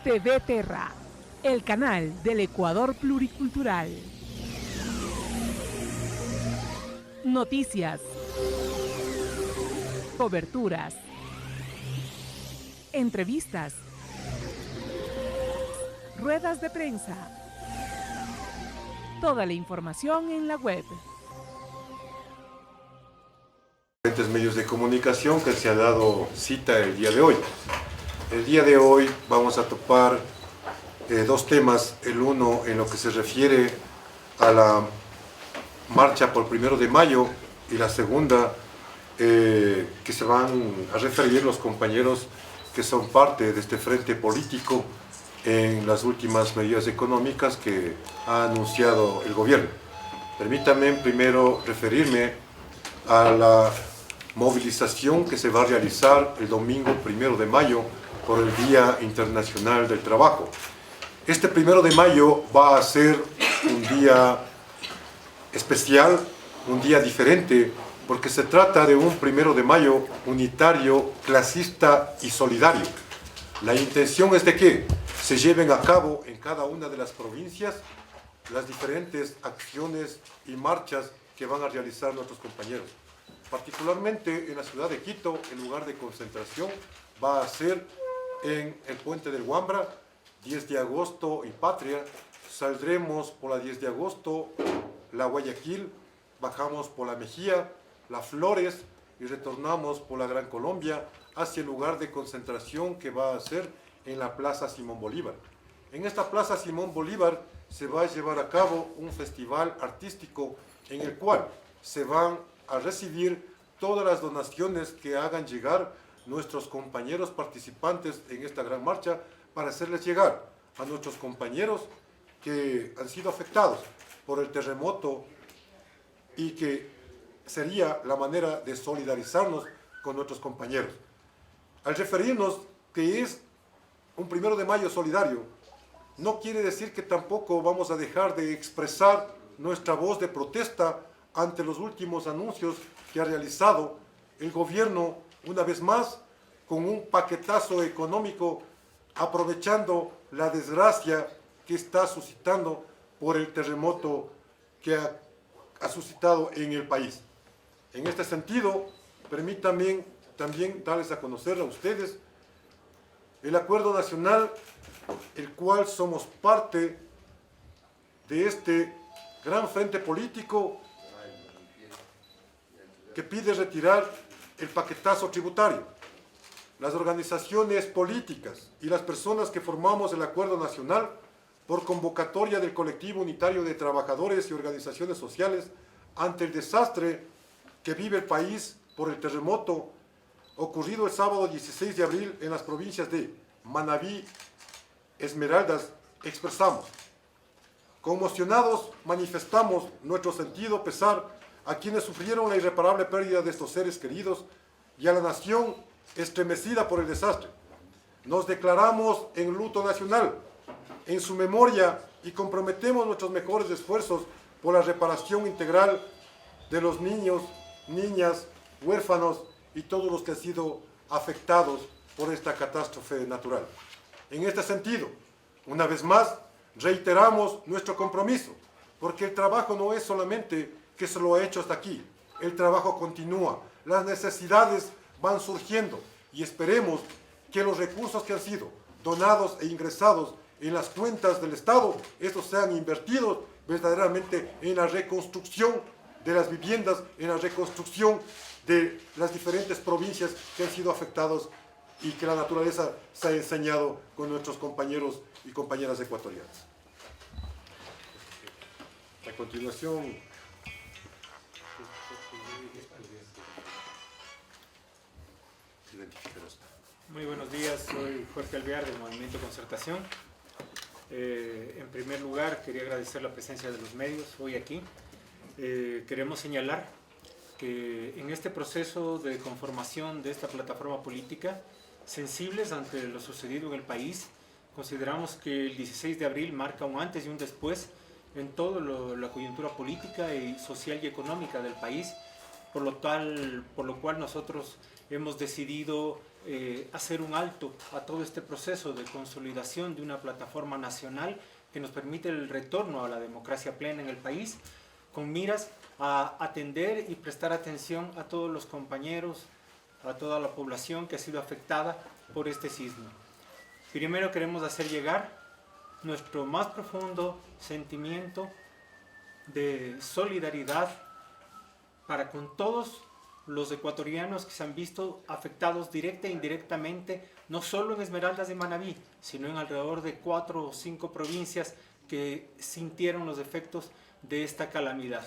TV Terra, el canal del Ecuador pluricultural. Noticias, coberturas, entrevistas, ruedas de prensa. Toda la información en la web. Diferentes medios de comunicación que se ha dado cita el día de hoy. El día de hoy vamos a topar dos temas, el uno en lo que se refiere a la marcha por 1 de mayo y la segunda que se van a referir los compañeros que son parte de este frente político en las últimas medidas económicas que ha anunciado el gobierno. Permítanme primero referirme a la movilización que se va a realizar el domingo 1 de mayo por el Día Internacional del Trabajo. Este 1 de mayo va a ser un día especial, un día diferente, porque se trata de un 1 de mayo unitario, clasista y solidario. La intención es de que se lleven a cabo en cada una de las provincias las diferentes acciones y marchas que van a realizar nuestros compañeros. Particularmente en la ciudad de Quito, el lugar de concentración va a ser en el Puente del Huambra, 10 de agosto y Patria. Saldremos por la 10 de agosto, la Guayaquil, bajamos por la Mejía, las Flores y retornamos por la Gran Colombia hacia el lugar de concentración que va a ser en la Plaza Simón Bolívar. En esta Plaza Simón Bolívar se va a llevar a cabo un festival artístico en el cual se van a recibir todas las donaciones que hagan llegar nuestros compañeros participantes en esta gran marcha para hacerles llegar a nuestros compañeros que han sido afectados por el terremoto y que sería la manera de solidarizarnos con nuestros compañeros. Al referirnos que es un 1 de mayo solidario, no quiere decir que tampoco vamos a dejar de expresar nuestra voz de protesta ante los últimos anuncios que ha realizado el gobierno, una vez más, con un paquetazo económico, aprovechando la desgracia que está suscitando por el terremoto que ha suscitado en el país. En este sentido, permítanme también darles a conocer a ustedes el acuerdo nacional, el cual somos parte de este gran frente político que pide retirar el paquetazo tributario. Las organizaciones políticas y las personas que formamos el acuerdo nacional, por convocatoria del colectivo unitario de trabajadores y organizaciones sociales, ante el desastre que vive el país por el terremoto ocurrido el sábado 16 de abril en las provincias de Manabí, Esmeraldas, expresamos. Conmocionados manifestamos nuestro sentido pesar a quienes sufrieron la irreparable pérdida de estos seres queridos y a la nación estremecida por el desastre. Nos declaramos en luto nacional, en su memoria, y comprometemos nuestros mejores esfuerzos por la reparación integral de los niños, niñas, huérfanos y todos los que han sido afectados por esta catástrofe natural. En este sentido, una vez más, reiteramos nuestro compromiso, porque el trabajo no es solamente que se lo ha hecho hasta aquí, el trabajo continúa, las necesidades van surgiendo y esperemos que los recursos que han sido donados e ingresados en las cuentas del Estado, estos sean invertidos verdaderamente en la reconstrucción de las viviendas, en la reconstrucción de las diferentes provincias que han sido afectados y que la naturaleza se ha enseñado con nuestros compañeros y compañeras ecuatorianas. A continuación, muy buenos días, soy Jorge Alvear del Movimiento Concertación. En primer lugar, quería agradecer la presencia de los medios hoy aquí. Queremos señalar que en este proceso de conformación de esta plataforma política, sensibles ante lo sucedido en el país, consideramos que el 16 de abril marca un antes y un después en toda la coyuntura política y social y económica del país, por lo cual nosotros hemos decidido hacer un alto a todo este proceso de consolidación de una plataforma nacional que nos permite el retorno a la democracia plena en el país, con miras a atender y prestar atención a todos los compañeros, a toda la población que ha sido afectada por este sismo. Primero queremos hacer llegar nuestro más profundo sentimiento de solidaridad para con todos los ecuatorianos que se han visto afectados directa e indirectamente, no solo en Esmeraldas de Manabí, sino en alrededor de 4 o 5 provincias que sintieron los efectos de esta calamidad.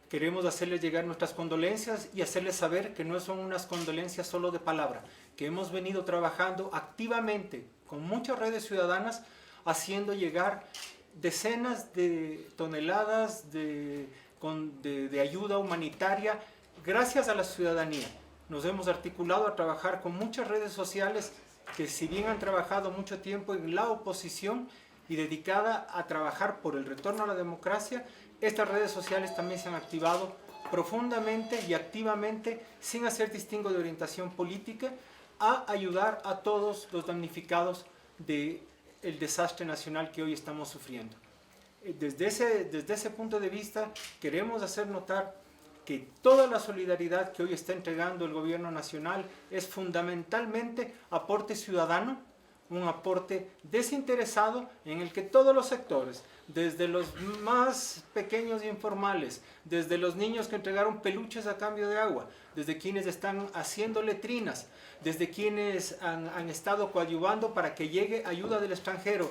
Queremos hacerles llegar nuestras condolencias y hacerles saber que no son unas condolencias solo de palabra, que hemos venido trabajando activamente con muchas redes ciudadanas, haciendo llegar decenas de toneladas de ayuda humanitaria gracias a la ciudadanía. Nos hemos articulado a trabajar con muchas redes sociales que, si bien han trabajado mucho tiempo en la oposición y dedicada a trabajar por el retorno a la democracia, estas redes sociales también se han activado profundamente y activamente, sin hacer distingo de orientación política, a ayudar a todos los damnificados del desastre nacional que hoy estamos sufriendo. Desde ese punto de vista, queremos hacer notar que toda la solidaridad que hoy está entregando el gobierno nacional es fundamentalmente aporte ciudadano, un aporte desinteresado en el que todos los sectores, desde los más pequeños y informales, desde los niños que entregaron peluches a cambio de agua, desde quienes están haciendo letrinas, desde quienes han estado coadyuvando para que llegue ayuda del extranjero,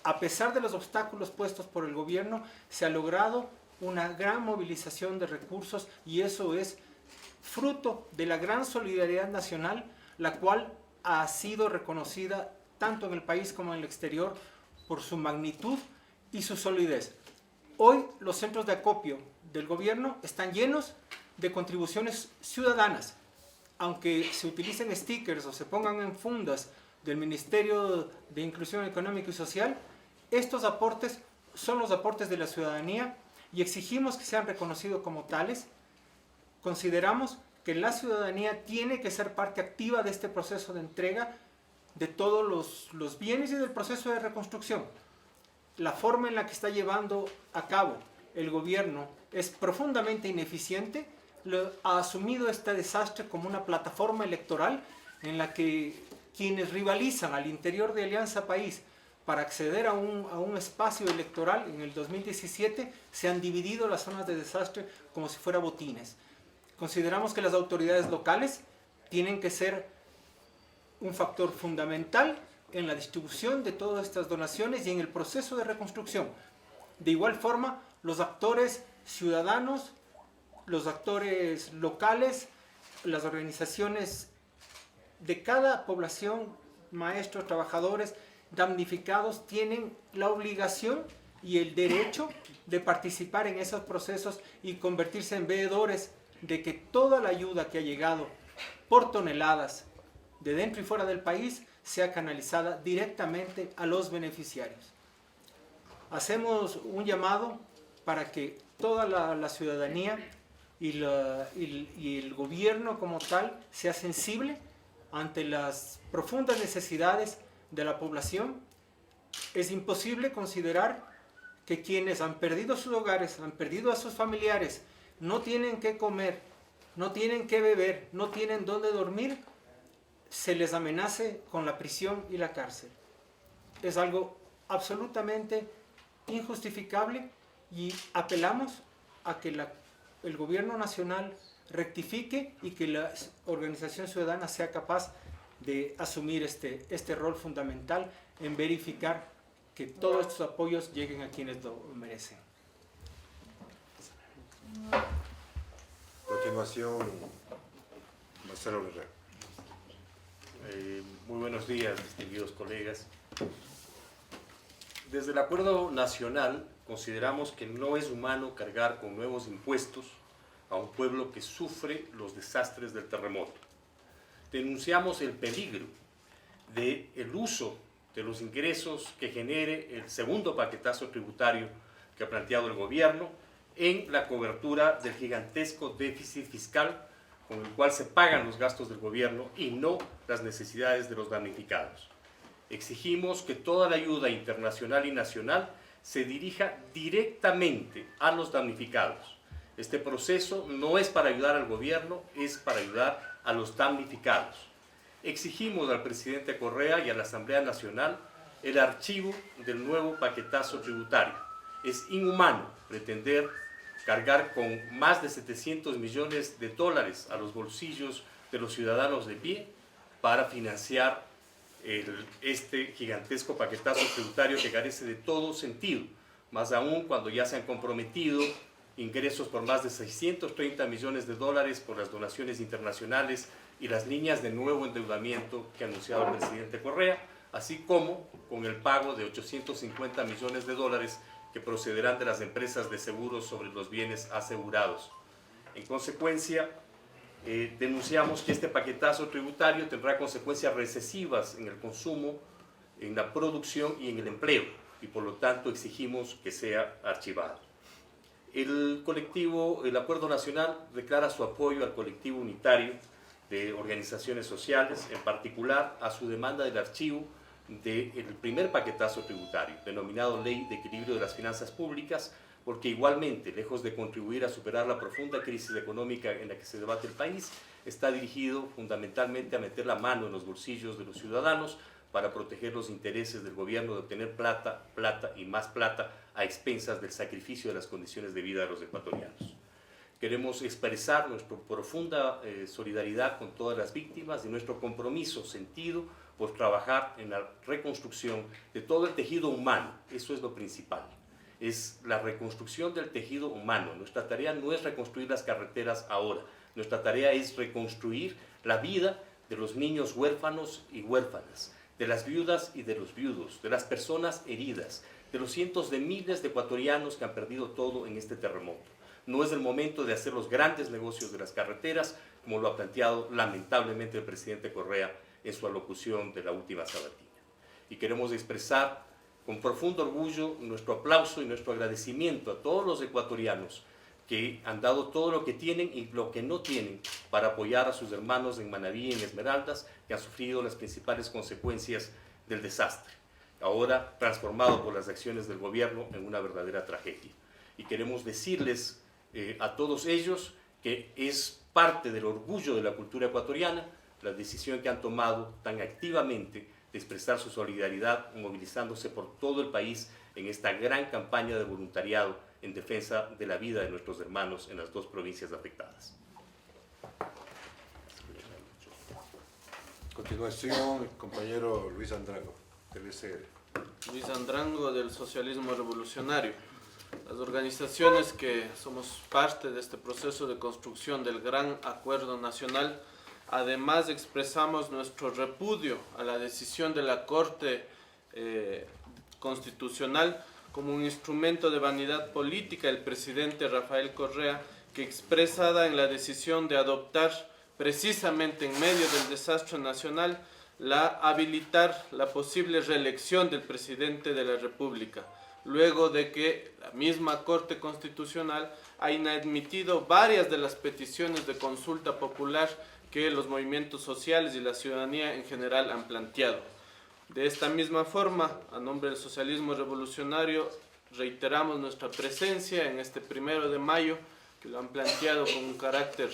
a pesar de los obstáculos puestos por el gobierno, se ha logrado una gran movilización de recursos, y eso es fruto de la gran solidaridad nacional, la cual ha sido reconocida tanto en el país como en el exterior por su magnitud y su solidez. Hoy los centros de acopio del gobierno están llenos de contribuciones ciudadanas, aunque se utilicen stickers o se pongan en fundas del Ministerio de Inclusión Económica y Social. Estos aportes son los aportes de la ciudadanía y exigimos que sean reconocidos como tales. Consideramos que la ciudadanía tiene que ser parte activa de este proceso de entrega de todos los bienes y del proceso de reconstrucción. La forma en la que está llevando a cabo el gobierno es profundamente ineficiente. Ha asumido este desastre como una plataforma electoral en la que quienes rivalizan al interior de Alianza País para acceder a un espacio electoral en el 2017 se han dividido las zonas de desastre como si fuera botines. Consideramos que las autoridades locales tienen que ser un factor fundamental en la distribución de todas estas donaciones y en el proceso de reconstrucción. De igual forma, los actores ciudadanos, los actores locales, las organizaciones de cada población, maestros, trabajadores, damnificados, tienen la obligación y el derecho de participar en esos procesos y convertirse en veedores de que toda la ayuda que ha llegado por toneladas de dentro y fuera del país sea canalizada directamente a los beneficiarios. Hacemos un llamado para que toda la ciudadanía y el gobierno como tal sea sensible ante las profundas necesidades de la población. Es imposible considerar que quienes han perdido sus hogares, han perdido a sus familiares, no tienen qué comer, no tienen qué beber, no tienen dónde dormir, se les amenace con la prisión y la cárcel. Es algo absolutamente injustificable y apelamos a que el gobierno nacional rectifique y que la organización ciudadana sea capaz de asumir este rol fundamental en verificar que todos estos apoyos lleguen a quienes lo merecen. A continuación, Marcelo Herrera. Muy buenos días, distinguidos colegas. Desde el Acuerdo Nacional consideramos que no es humano cargar con nuevos impuestos a un pueblo que sufre los desastres del terremoto. Denunciamos el peligro del uso de los ingresos que genere el segundo paquetazo tributario que ha planteado el gobierno en la cobertura del gigantesco déficit fiscal con el cual se pagan los gastos del gobierno y no las necesidades de los damnificados. Exigimos que toda la ayuda internacional y nacional se dirija directamente a los damnificados. Este proceso no es para ayudar al gobierno, es para ayudar a los damnificados. Exigimos al presidente Correa y a la Asamblea Nacional el archivo del nuevo paquetazo tributario. Es inhumano pretender cargar con más de 700 millones de dólares a los bolsillos de los ciudadanos de pie para financiar este gigantesco paquetazo tributario que carece de todo sentido, más aún cuando ya se han comprometido ingresos por más de 630 millones de dólares por las donaciones internacionales y las líneas de nuevo endeudamiento que ha anunciado el presidente Correa, así como con el pago de 850 millones de dólares que procederán de las empresas de seguros sobre los bienes asegurados. En consecuencia, denunciamos que este paquetazo tributario tendrá consecuencias recesivas en el consumo, en la producción y en el empleo, y por lo tanto exigimos que sea archivado. El Acuerdo Nacional declara su apoyo al colectivo unitario de organizaciones sociales, en particular a su demanda del archivo del primer paquetazo tributario, denominado Ley de Equilibrio de las Finanzas Públicas, porque igualmente, lejos de contribuir a superar la profunda crisis económica en la que se debate el país, está dirigido fundamentalmente a meter la mano en los bolsillos de los ciudadanos para proteger los intereses del gobierno de obtener plata, plata y más plata a expensas del sacrificio de las condiciones de vida de los ecuatorianos. Queremos expresar nuestra profunda solidaridad con todas las víctimas y nuestro compromiso sentido por trabajar en la reconstrucción de todo el tejido humano. Eso es lo principal. Es la reconstrucción del tejido humano. Nuestra tarea no es reconstruir las carreteras ahora. Nuestra tarea es reconstruir la vida de los niños huérfanos y huérfanas, de las viudas y de los viudos, de las personas heridas, de los cientos de miles de ecuatorianos que han perdido todo en este terremoto. No es el momento de hacer los grandes negocios de las carreteras, como lo ha planteado lamentablemente el presidente Correa en su alocución de la última sabatina. Y queremos expresar con profundo orgullo nuestro aplauso y nuestro agradecimiento a todos los ecuatorianos que han dado todo lo que tienen y lo que no tienen para apoyar a sus hermanos en Manabí y en Esmeraldas, que han sufrido las principales consecuencias del desastre, ahora transformado por las acciones del gobierno en una verdadera tragedia. Y queremos decirles a todos ellos que es parte del orgullo de la cultura ecuatoriana la decisión que han tomado tan activamente de expresar su solidaridad movilizándose por todo el país en esta gran campaña de voluntariado en defensa de la vida de nuestros hermanos en las dos provincias afectadas. Continuación, el compañero Luis Andrango, del SR. Luis Andrango, del Socialismo Revolucionario. Las organizaciones que somos parte de este proceso de construcción del Gran Acuerdo Nacional, además expresamos nuestro repudio a la decisión de la Corte Constitucional como un instrumento de vanidad política del presidente Rafael Correa, que expresada en la decisión de adoptar precisamente en medio del desastre nacional habilitar la posible reelección del presidente de la República, luego de que la misma Corte Constitucional ha inadmitido varias de las peticiones de consulta popular que los movimientos sociales y la ciudadanía en general han planteado. De esta misma forma, a nombre del Socialismo Revolucionario, reiteramos nuestra presencia en este 1 de mayo, que lo han planteado con un carácter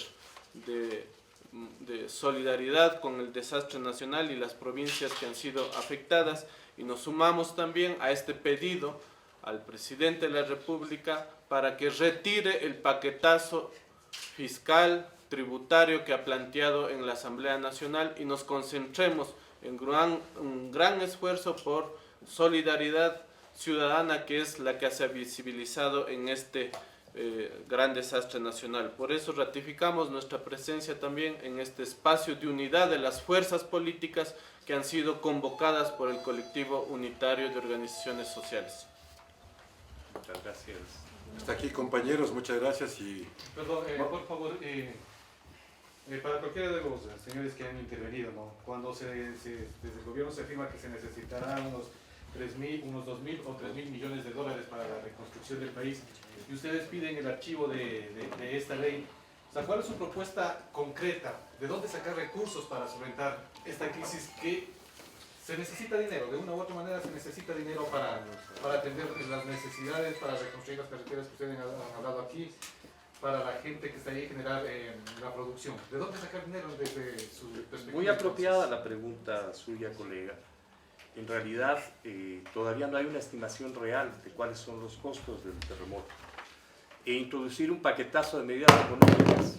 de solidaridad con el desastre nacional y las provincias que han sido afectadas, y nos sumamos también a este pedido al presidente de la República para que retire el paquetazo fiscal, tributario que ha planteado en la Asamblea Nacional y nos concentremos en un gran esfuerzo por solidaridad ciudadana, que es la que se ha visibilizado en este gran desastre nacional. Por eso ratificamos nuestra presencia también en este espacio de unidad de las fuerzas políticas que han sido convocadas por el colectivo unitario de organizaciones sociales. Muchas gracias. Hasta aquí, compañeros, muchas gracias. Y Perdón, por favor, para cualquiera de los señores que han intervenido, ¿no? Cuando desde el gobierno se afirma que se necesitarán unos 2.000 o 3.000 millones de dólares para la reconstrucción del país, y ustedes piden el archivo de esta ley, O sea, ¿cuál es su propuesta concreta? ¿De dónde sacar recursos para solventar esta crisis que se necesita dinero? De una u otra manera se necesita dinero para atender las necesidades, para reconstruir las carreteras que ustedes han hablado aquí, para la gente que está ahí, generar la producción. ¿De dónde sacar dinero desde su perspectiva? Muy apropiada la pregunta suya, colega. En realidad, todavía no hay una estimación real de cuáles son los costos del terremoto. E introducir un paquetazo de medidas económicas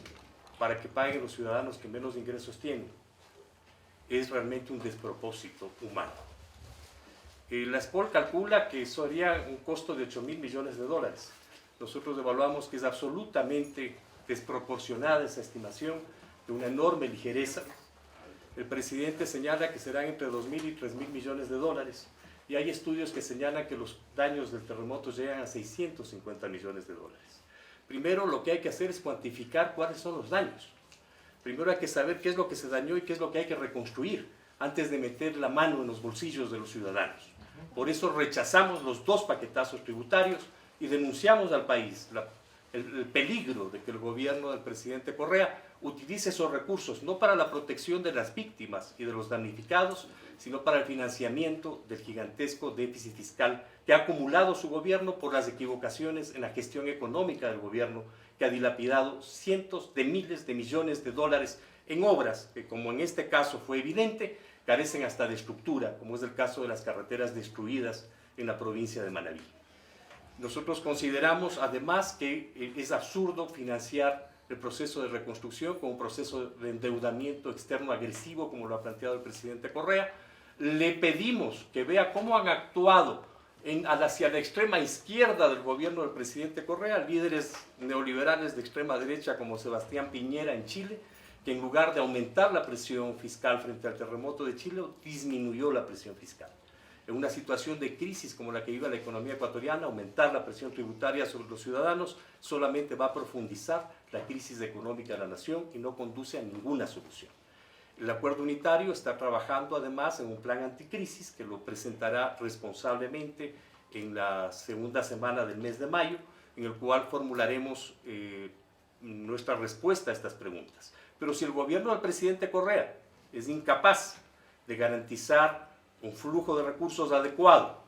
para que paguen los ciudadanos que menos ingresos tienen es realmente un despropósito humano. La SPOL calcula que eso haría un costo de 8.000 millones de dólares. Nosotros evaluamos que es absolutamente desproporcionada esa estimación, de una enorme ligereza. El presidente señala que serán entre 2.000 y 3.000 millones de dólares, y hay estudios que señalan que los daños del terremoto llegan a 650 millones de dólares. Primero, lo que hay que hacer es cuantificar cuáles son los daños. Primero hay que saber qué es lo que se dañó y qué es lo que hay que reconstruir antes de meter la mano en los bolsillos de los ciudadanos. Por eso rechazamos los dos paquetazos tributarios y denunciamos al país el peligro de que el gobierno del presidente Correa utilice esos recursos no para la protección de las víctimas y de los damnificados, sino para el financiamiento del gigantesco déficit fiscal que ha acumulado su gobierno por las equivocaciones en la gestión económica del gobierno, que ha dilapidado cientos de miles de millones de dólares en obras que, como en este caso fue evidente, carecen hasta de estructura, como es el caso de las carreteras destruidas en la provincia de Manabí. Nosotros consideramos además que es absurdo financiar el proceso de reconstrucción con un proceso de endeudamiento externo agresivo, como lo ha planteado el presidente Correa. Le pedimos que vea cómo han actuado hacia la extrema izquierda del gobierno del presidente Correa, líderes neoliberales de extrema derecha como Sebastián Piñera en Chile, que en lugar de aumentar la presión fiscal frente al terremoto de Chile, disminuyó la presión fiscal. En una situación de crisis como la que vive la economía ecuatoriana, aumentar la presión tributaria sobre los ciudadanos solamente va a profundizar la crisis económica de la nación y no conduce a ninguna solución. El Acuerdo Unitario está trabajando además en un plan anticrisis que lo presentará responsablemente en la segunda semana del mes de mayo, en el cual formularemos nuestra respuesta a estas preguntas. Pero si el gobierno del presidente Correa es incapaz de garantizar un flujo de recursos adecuado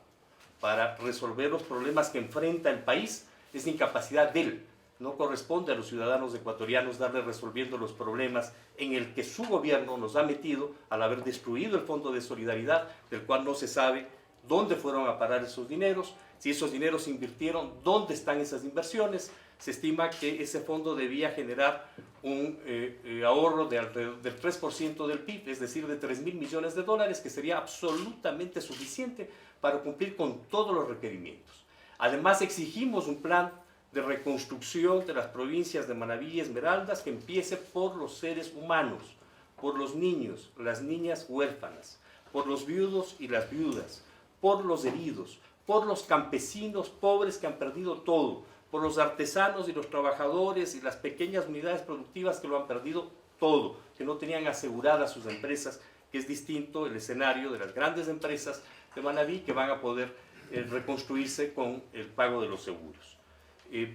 para resolver los problemas que enfrenta el país, es incapacidad de él. No corresponde a los ciudadanos ecuatorianos darle resolviendo los problemas en el que su gobierno nos ha metido al haber destruido el Fondo de Solidaridad, del cual no se sabe dónde fueron a parar esos dineros, si esos dineros se invirtieron, dónde están esas inversiones. Se estima que ese fondo debía generar un ahorro de alrededor del 3% del PIB, es decir, de 3.000 millones de dólares, que sería absolutamente suficiente para cumplir con todos los requerimientos. Además, exigimos un plan de reconstrucción de las provincias de Manabí y Esmeraldas que empiece por los seres humanos, por los niños, las niñas huérfanas, por los viudos y las viudas, por los heridos, por los campesinos pobres que han perdido todo, por los artesanos y los trabajadores y las pequeñas unidades productivas que lo han perdido todo, que no tenían aseguradas sus empresas, que es distinto el escenario de las grandes empresas de Manabí que van a poder reconstruirse con el pago de los seguros.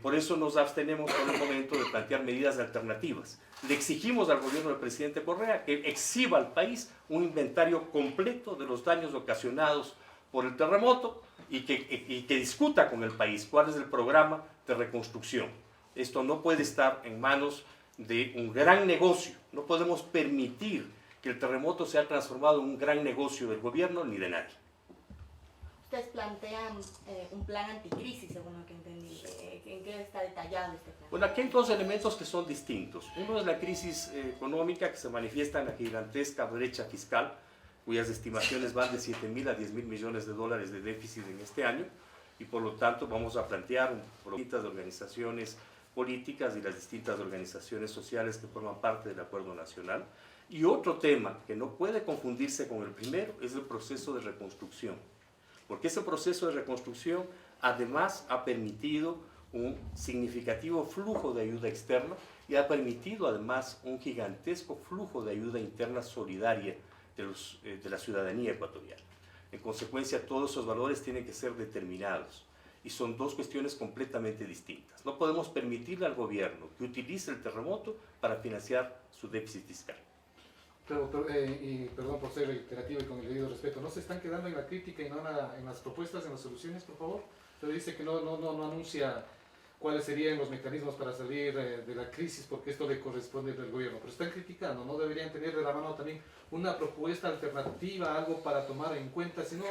Por eso nos abstenemos por el momento de plantear medidas alternativas. Le exigimos al gobierno del presidente Correa que exhiba al país un inventario completo de los daños ocasionados por el terremoto y que discuta con el país cuál es el programa de reconstrucción. Esto no puede estar en manos de un gran negocio. No podemos permitir que el terremoto sea transformado en un gran negocio del gobierno ni de nadie. Ustedes plantean un plan anticrisis, según lo que entendí. ¿En qué está detallado este plan? Bueno, aquí hay dos elementos que son distintos. Uno es la crisis económica que se manifiesta en la gigantesca brecha fiscal, cuyas estimaciones van de 7.000 a 10.000 millones de dólares de déficit en este año, y por lo tanto vamos a plantear distintas organizaciones políticas y las distintas organizaciones sociales que forman parte del Acuerdo Nacional. Y otro tema que no puede confundirse con el primero es el proceso de reconstrucción, porque ese proceso de reconstrucción además ha permitido un significativo flujo de ayuda externa y ha permitido además un gigantesco flujo de ayuda interna solidaria de la ciudadanía ecuatoriana. En consecuencia, todos esos valores tienen que ser determinados. y son dos cuestiones completamente distintas. No podemos permitirle al gobierno que utilice el terremoto para financiar su déficit fiscal. Y perdón por ser reiterativo y con el debido respeto, ¿no se están quedando en la crítica y no en las propuestas, en las soluciones, por favor? Usted dice que no anuncia cuáles serían los mecanismos para salir de la crisis, porque esto le corresponde al gobierno, pero están criticando, ¿no deberían tener de la mano también una propuesta alternativa, algo para tomar en cuenta? Si no,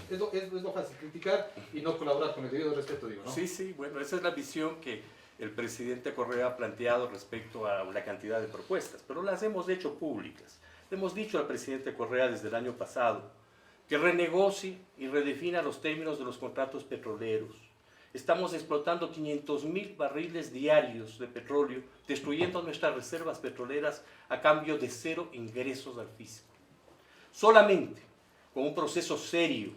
es lo fácil, criticar y no colaborar, con el debido respeto, digo, ¿no? Sí, bueno, esa es la visión que el presidente Correa ha planteado respecto a una cantidad de propuestas, pero las hemos hecho públicas. Le hemos dicho al presidente Correa desde el año pasado que renegocie y redefina los términos de los contratos petroleros. Estamos explotando 500.000 barriles diarios de petróleo, destruyendo nuestras reservas petroleras a cambio de 0 ingresos al fisco. Solamente con un proceso serio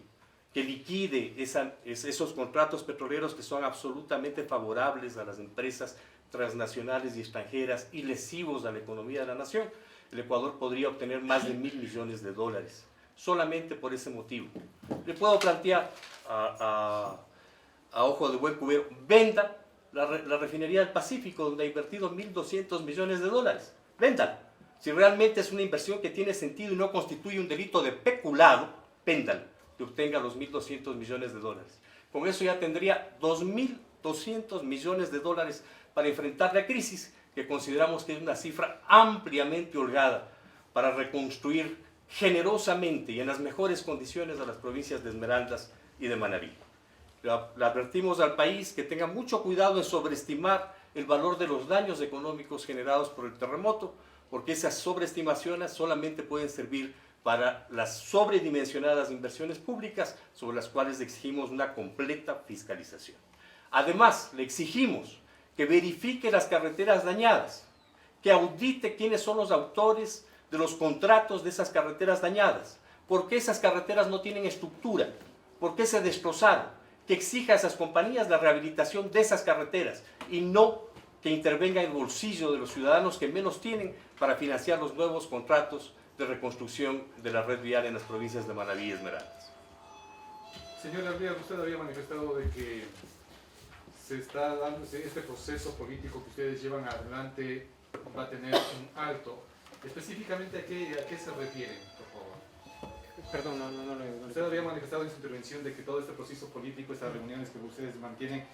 que liquide esos contratos petroleros que son absolutamente favorables a las empresas transnacionales y extranjeras y lesivos a la economía de la nación, el Ecuador podría obtener más de $1.000 millones. Solamente por ese motivo. Le puedo plantear a ojo de buen cubero, venda la refinería del Pacífico, donde ha invertido $1.200 millones. Véndala. Si realmente es una inversión que tiene sentido y no constituye un delito de peculado, véndala, que obtenga los $1.200 millones. Con eso ya tendría $2.200 millones para enfrentar la crisis, que consideramos que es una cifra ampliamente holgada para reconstruir generosamente y en las mejores condiciones a las provincias de Esmeraldas y de Manabí. Le advertimos al país que tenga mucho cuidado en sobreestimar el valor de los daños económicos generados por el terremoto, porque esas sobreestimaciones solamente pueden servir para las sobredimensionadas inversiones públicas sobre las cuales exigimos una completa fiscalización. Además, le exigimos que verifique las carreteras dañadas, que audite quiénes son los autores de los contratos de esas carreteras dañadas, por qué esas carreteras no tienen estructura, por qué se destrozaron, que exija a esas compañías la rehabilitación de esas carreteras y no que intervenga en el bolsillo de los ciudadanos que menos tienen para financiar los nuevos contratos de reconstrucción de la red vial en las provincias de Manabí y Esmeraldas. Señor Arriaga, usted había manifestado de que se está dando este proceso político que ustedes llevan adelante, va a tener un alto. Específicamente, ¿a qué se refieren, por favor? Perdón, no. Usted había manifestado en su intervención de que todo este proceso político, estas reuniones que ustedes mantienen,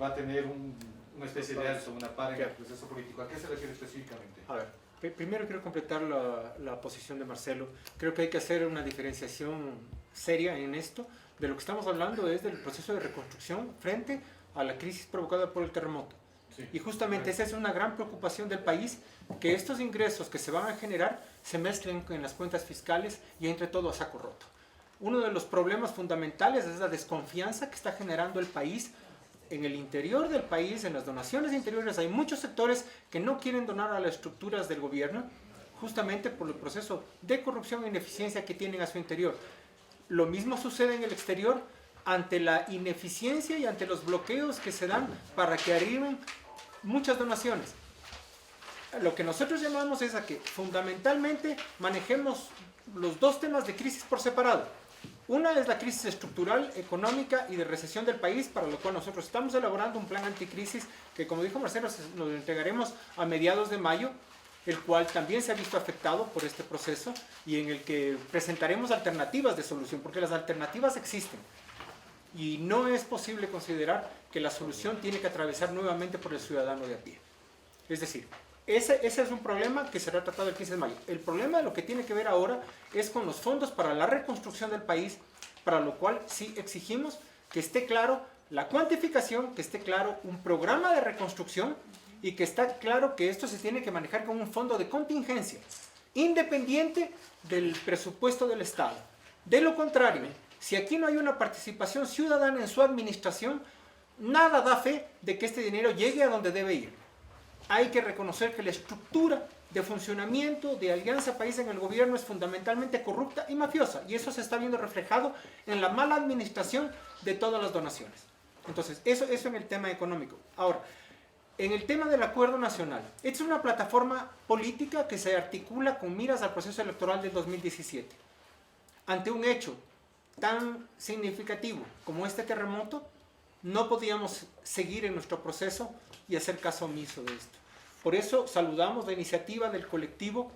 va a tener una especie de alto, una par en el proceso político. ¿A qué se refiere específicamente? A ver, primero quiero completar la posición de Marcelo. Creo que hay que hacer una diferenciación seria en esto. De lo que estamos hablando es del proceso de reconstrucción frente a la crisis provocada por el terremoto. Sí. Y justamente esa es una gran preocupación del país, que estos ingresos que se van a generar se mezclen en las cuentas fiscales y entre todo a saco roto. Uno de los problemas fundamentales es la desconfianza que está generando el país en el interior del país, en las donaciones interiores. Hay muchos sectores que no quieren donar a las estructuras del gobierno, justamente por el proceso de corrupción e ineficiencia que tienen a su interior. Lo mismo sucede en el exterior, ante la ineficiencia y ante los bloqueos que se dan para que arriben muchas donaciones. Lo que nosotros llamamos es a que fundamentalmente manejemos los dos temas de crisis por separado. Una es la crisis estructural, económica y de recesión del país, para lo cual nosotros estamos elaborando un plan anticrisis que, como dijo Marcelo, nos lo entregaremos a mediados de mayo, el cual también se ha visto afectado por este proceso y en el que presentaremos alternativas de solución, porque las alternativas existen. Y no es posible considerar que la solución tiene que atravesar nuevamente por el ciudadano de a pie. Es decir, ese es un problema que será tratado el 15 de mayo. El problema de lo que tiene que ver ahora es con los fondos para la reconstrucción del país, para lo cual sí exigimos que esté claro la cuantificación, que esté claro un programa de reconstrucción y que está claro que esto se tiene que manejar con un fondo de contingencia, independiente del presupuesto del Estado. De lo contrario, si aquí no hay una participación ciudadana en su administración, nada da fe de que este dinero llegue a donde debe ir. Hay que reconocer que la estructura de funcionamiento de Alianza País en el gobierno es fundamentalmente corrupta y mafiosa, y eso se está viendo reflejado en la mala administración de todas las donaciones. Entonces, eso en el tema económico. Ahora, en el tema del acuerdo nacional, esta es una plataforma política que se articula con miras al proceso electoral del 2017. Ante un hecho tan significativo como este terremoto, no podíamos seguir en nuestro proceso y hacer caso omiso de esto. Por eso saludamos la iniciativa del colectivo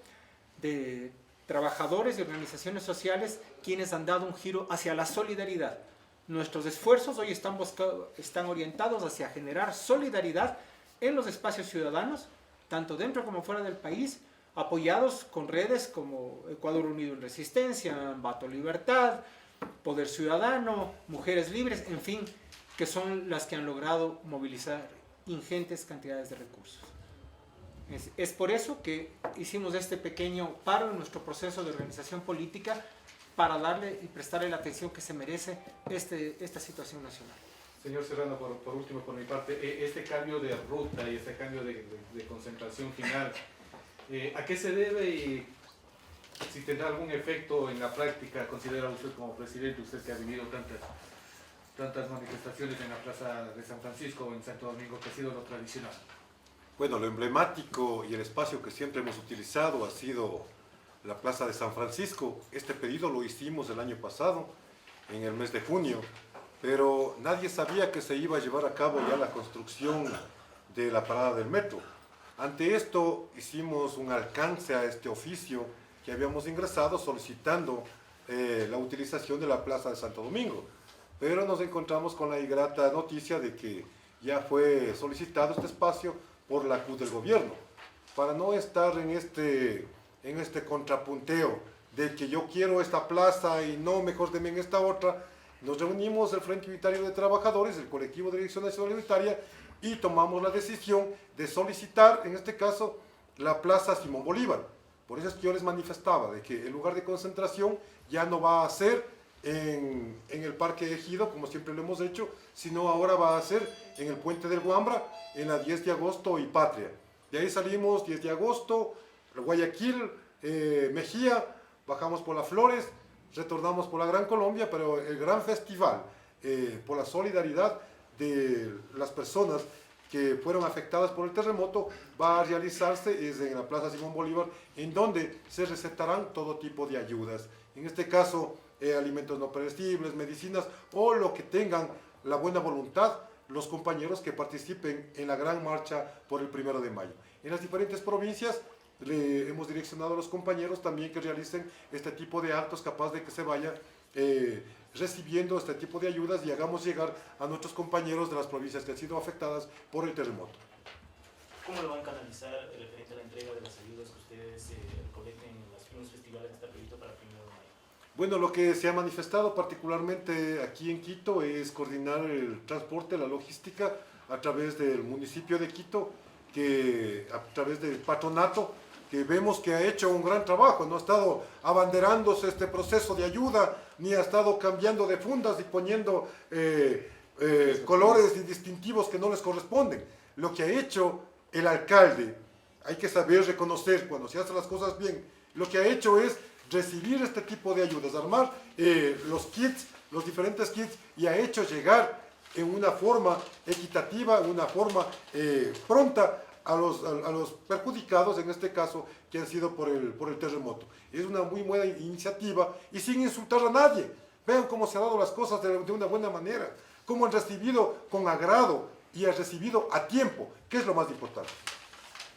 de trabajadores y organizaciones sociales, quienes han dado un giro hacia la solidaridad. Nuestros esfuerzos hoy están orientados hacia generar solidaridad en los espacios ciudadanos, tanto dentro como fuera del país, apoyados con redes como Ecuador Unido en Resistencia, Ambato Libertad, Poder Ciudadano, Mujeres Libres, en fin, que son las que han logrado movilizar ingentes cantidades de recursos. Es por eso que hicimos este pequeño paro en nuestro proceso de organización política para darle y prestarle la atención que se merece esta situación nacional. Señor Serrano, por último, por mi parte, este cambio de ruta y este cambio de concentración final, ¿a qué se debe y si tendrá algún efecto en la práctica? ¿Considera usted como presidente, usted que ha vivido tantas manifestaciones en la Plaza de San Francisco o en Santo Domingo, que ha sido lo tradicional? Bueno, lo emblemático y el espacio que siempre hemos utilizado ha sido la Plaza de San Francisco. Este pedido lo hicimos el año pasado, en el mes de junio, pero nadie sabía que se iba a llevar a cabo ya la construcción de la parada del metro. Ante esto hicimos un alcance a este oficio que habíamos ingresado solicitando la utilización de la Plaza de Santo Domingo, pero nos encontramos con la ingrata noticia de que ya fue solicitado este espacio por la CUT del gobierno. Para no estar en este contrapunteo de que yo quiero esta plaza y no, mejor denme en esta otra, nos reunimos el Frente Unitario de Trabajadores, el colectivo de Dirección Nacional Unitaria, y tomamos la decisión de solicitar, en este caso, la Plaza Simón Bolívar. Por eso es que yo les manifestaba de que el lugar de concentración ya no va a ser en el Parque Ejido, como siempre lo hemos hecho, sino ahora va a ser en el Puente del Guambra, en la 10 de agosto y Patria. De ahí salimos 10 de agosto, Guayaquil, Mejía, bajamos por las Flores, retornamos por la Gran Colombia, pero el gran festival, por la solidaridad de las personas que fueron afectadas por el terremoto, va a realizarse es en la Plaza Simón Bolívar, en donde se recetarán todo tipo de ayudas. En este caso, alimentos no perecibles, medicinas o lo que tengan la buena voluntad los compañeros que participen en la gran marcha por el 1 de mayo. En las diferentes provincias le hemos direccionado a los compañeros también que realicen este tipo de actos capaz de que se vaya recibiendo este tipo de ayudas y hagamos llegar a nuestros compañeros de las provincias que han sido afectadas por el terremoto. ¿Cómo lo van a canalizar referente a la entrega de las ayudas que ustedes recolecten en los festivales que está previsto para el 1 de mayo? Bueno, lo que se ha manifestado particularmente aquí en Quito es coordinar el transporte, la logística a través del municipio de Quito, que a través del patronato, que vemos que ha hecho un gran trabajo, no ha estado abanderándose este proceso de ayuda, ni ha estado cambiando de fundas y poniendo colores y distintivos que no les corresponden. Lo que ha hecho el alcalde, hay que saber reconocer cuando se hacen las cosas bien, lo que ha hecho es recibir este tipo de ayudas, armar los kits, los diferentes kits, y ha hecho llegar en una forma equitativa, en una forma pronta a los perjudicados, en este caso, que han sido por el terremoto. Es una muy buena iniciativa y sin insultar a nadie. Vean cómo se han dado las cosas de una buena manera, cómo han recibido con agrado y han recibido a tiempo, que es lo más importante.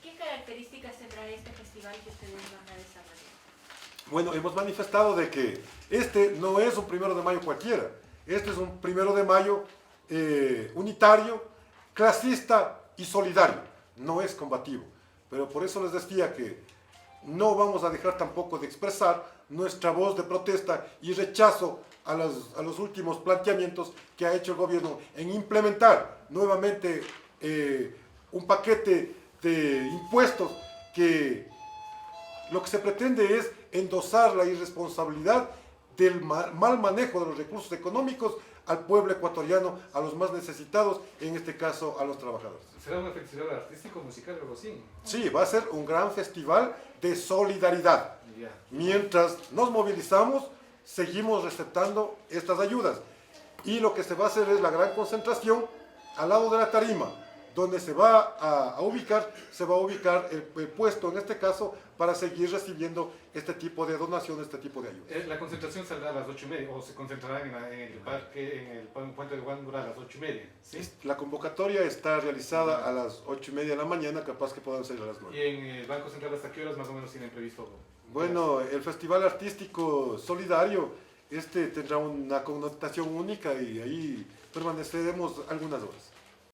¿Qué características tendrá este festival que ustedes van a desarrollar? Bueno, hemos manifestado de que este no es un 1 de mayo cualquiera. Este es un 1 de mayo unitario, clasista y solidario. No es combativo. Pero por eso les decía que no vamos a dejar tampoco de expresar nuestra voz de protesta y rechazo a los últimos planteamientos que ha hecho el gobierno en implementar nuevamente un paquete de impuestos que lo que se pretende es endosar la irresponsabilidad del mal manejo de los recursos económicos al pueblo ecuatoriano, a los más necesitados, en este caso a los trabajadores. ¿Será un festival artístico, musical o algo así? Sí, va a ser un gran festival de solidaridad. Ya. Mientras nos movilizamos, seguimos receptando estas ayudas. Y lo que se va a hacer es la gran concentración al lado de la tarima, donde se va a ubicar el puesto, en este caso, para seguir recibiendo este tipo de donaciones, este tipo de ayudas. La concentración saldrá a las 8:30 o se concentrará en el parque, en el puente de Guándura a las 8:30. ¿Sí? La convocatoria está realizada a las 8:30 de la mañana, capaz que puedan ser a las 9. ¿Y en el Banco Central hasta qué horas más o menos tienen previsto? Bueno, el Festival Artístico Solidario tendrá una connotación única y ahí permaneceremos algunas horas.